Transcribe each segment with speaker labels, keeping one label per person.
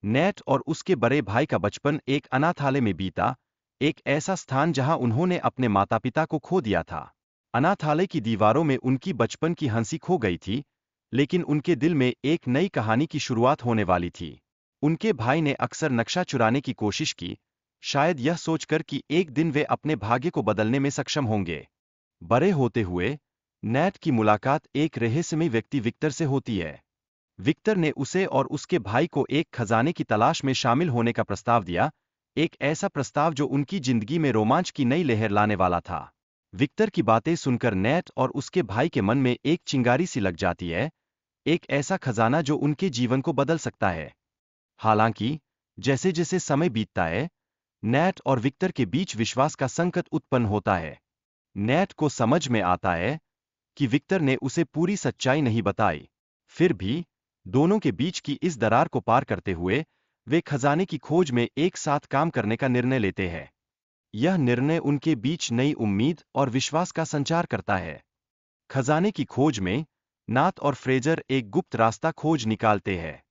Speaker 1: Net और उसके बड़े भाई का बचपन एक अनाथालय में बीता, एक ऐसा स्थान जहां उन्होंने अपने माता पिता को खो दिया था। अनाथालय की दीवारों में उनकी बचपन की हंसी खो गई थी, लेकिन उनके दिल में एक नई कहानी की शुरुआत होने वाली थी। उनके भाई ने अक्सर नक्शा चुराने की कोशिश की, शायद यह सोचकर कि एक दिन वे अपने भाग्य को बदलने में सक्षम होंगे। बड़े होते हुए नैट की मुलाकात एक रहस्यमयी व्यक्ति विक्टर से होती है। विक्टर ने उसे और उसके भाई को एक खजाने की तलाश में शामिल होने का प्रस्ताव दिया, एक ऐसा प्रस्ताव जो उनकी जिंदगी में रोमांच की नई लहर लाने वाला था। विक्टर की बातें सुनकर नैट और उसके भाई के मन में एक चिंगारी सी लग जाती है, एक ऐसा खजाना जो उनके जीवन को बदल सकता है। हालांकि जैसे जैसे समय बीतता है, नैट और विक्टर के बीच विश्वास का संकट उत्पन्न होता है। नैट को समझ में आता है कि विक्टर ने उसे पूरी सच्चाई नहीं बताई। फिर भी दोनों के बीच की इस दरार को पार करते हुए वे खजाने की खोज में एक साथ काम करने का निर्णय लेते हैं। यह निर्णय उनके बीच नई उम्मीद और विश्वास का संचार करता है। खजाने की खोज में नाथ और फ्रेजर एक गुप्त रास्ता खोज निकालते हैं,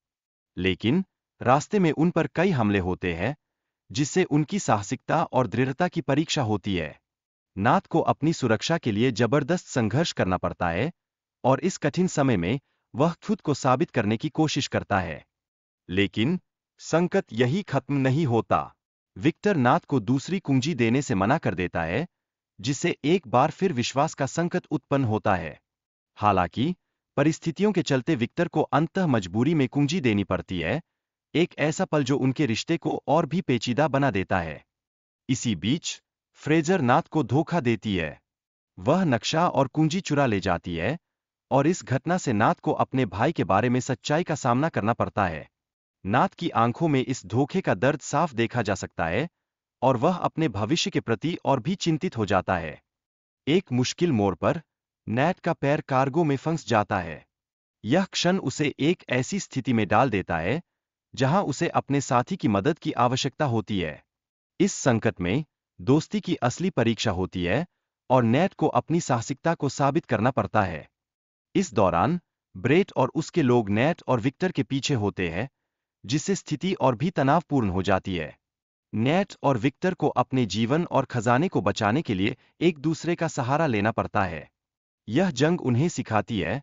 Speaker 1: लेकिन रास्ते में उन पर कई हमले होते हैं, जिससे उनकी साहसिकता और दृढ़ता की परीक्षा होती है। नाथ को अपनी सुरक्षा के लिए जबरदस्त संघर्ष करना पड़ता है, और इस कठिन समय में वह खुद को साबित करने की कोशिश करता है। लेकिन संकट यही खत्म नहीं होता। विक्टर नाथ को दूसरी कुंजी देने से मना कर देता है, जिससे एक बार फिर विश्वास का संकट उत्पन्न होता है। हालांकि परिस्थितियों के चलते विक्टर को अंततः मजबूरी में कुंजी देनी पड़ती है, एक ऐसा पल जो उनके रिश्ते को और भी पेचीदा बना देता है। इसी बीच फ्रेजर नाथ को धोखा देती है। वह नक्शा और कुंजी चुरा ले जाती है, और इस घटना से नाथ को अपने भाई के बारे में सच्चाई का सामना करना पड़ता है। नाथ की आंखों में इस धोखे का दर्द साफ देखा जा सकता है, और वह अपने भविष्य के प्रति और भी चिंतित हो जाता है। एक मुश्किल मोड़ पर नैट का पैर कार्गो में फंस जाता है। यह क्षण उसे एक ऐसी स्थिति में डाल देता है जहां उसे अपने साथी की मदद की आवश्यकता होती है। इस संकट में दोस्ती की असली परीक्षा होती है, और नैट को अपनी साहसिकता को साबित करना पड़ता है। इस दौरान ब्रेट और उसके लोग नैट और विक्टर के पीछे होते हैं, जिससे स्थिति और भी तनावपूर्ण हो जाती है। नैट और विक्टर को अपने जीवन और खजाने को बचाने के लिए एक दूसरे का सहारा लेना पड़ता है। यह जंग उन्हें सिखाती है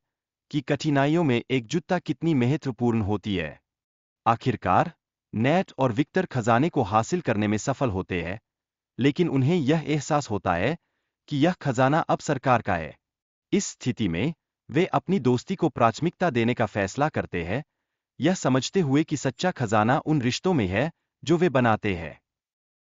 Speaker 1: कि कठिनाइयों में एकजुटता कितनी महत्वपूर्ण होती है। आखिरकार नैट और विक्टर खजाने को हासिल करने में सफल होते हैं, लेकिन उन्हें यह एहसास होता है कि यह खजाना अब सरकार का है। इस स्थिति में वे अपनी दोस्ती को प्राथमिकता देने का फैसला करते हैं, यह समझते हुए कि सच्चा खजाना उन रिश्तों में है जो वे बनाते हैं।